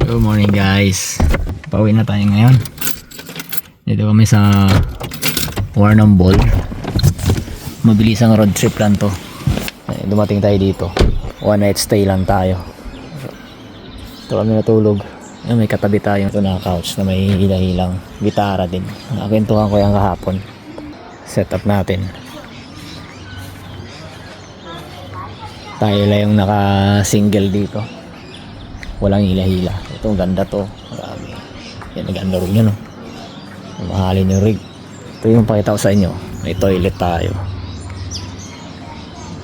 Good morning guys. Pauwi na tayo ngayon. Dito kami sa Warrnambool. Mabilis ang road trip lang to. Dumating tayo dito. One night stay lang tayo. Ito kami natulog. May katabi tayo. Ito na couch na may hilang gitara din. Nakakwentuhan ko yung kahapon. Setup natin. Tayo lang yung naka-single dito. Walang hila-hila. Ito ang ganda to. Marami. Yan, naganda rin yun. Mahalin yung rig. Ito yung pakita ko sa inyo. May toilet tayo.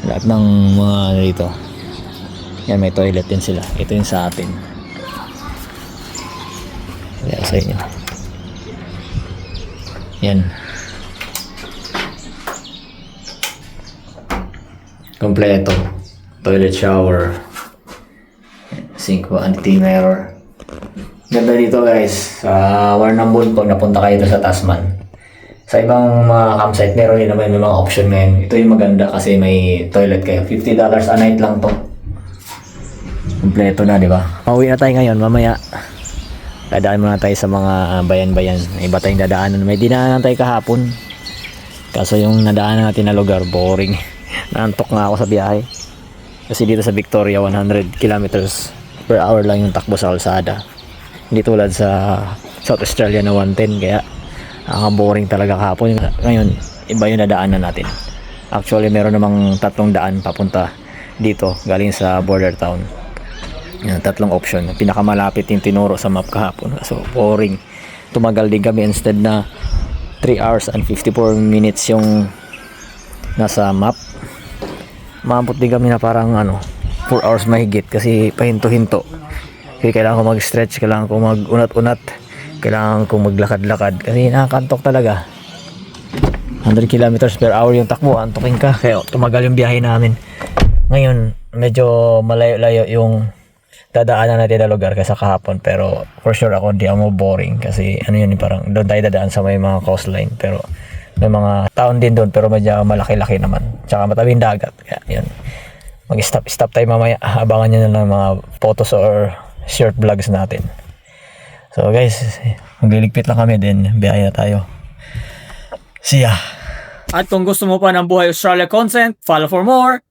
Lahat ng mga dito. Yan, may toilet din sila. Ito yung sa atin. Kaya sa inyo. Yan. Kompleto. Toilet shower. Sink po, anti-mirror. Ganda dito guys. Sa Warrnambool pag napunta kayo sa Tasman. Sa ibang mga campsite meron din naman may mga option ngayon. Ito yung maganda kasi may toilet kayo. $50 a night lang to. Kompleto na, di ba? Pauwi na tayo ngayon mamaya. Dadaan muna tayo sa mga bayan-bayan. Iba tayong dadaanan. May dinaanan tayo kahapon. Kaso yung nadaanan natin na lugar, boring. Naantok nga ako sa biyahe. Kasi dito sa Victoria, 100 kilometers per hour lang yung takbo sa kalsada. Hindi tulad sa South Australia na 110. Kaya boring talaga kahapon. Ngayon, iba yung nadaanan natin. Actually, meron namang 3 daan papunta dito galing sa border town. Yan, 3 option. Pinakamalapit yung tinuro sa map kahapon. So, boring. Tumagal din kami instead na 3 hours and 54 minutes yung nasa map. Maabot din kami na parang 4 hours mahigit kasi pahinto-hinto. Kasi kailangan ko mag-stretch, kailangan ko mag-unat-unat, kailangan ko maglakad-lakad kasi nakakantok talaga. 100 kilometers per hour yung takbo, antokin ka. Kaya tumagal yung biyahe namin. Ngayon, medyo malayo-layo yung dadaanan natin na lugar kaysa kahapon, pero for sure ako hindi ako boring kasi yun, parang doon tayo dadaan sa may mga coastline, pero may mga town din doon pero medyo malaki-laki naman, tsaka matabing dagat. Kaya yun, mag-stop tayo mamaya. Abangan nyo na lang mga photos or short vlogs natin. So guys, magliligpit lang kami din, biyahe na tayo. See ya! At kung gusto mo pa ng Buhay Australia content, follow for more!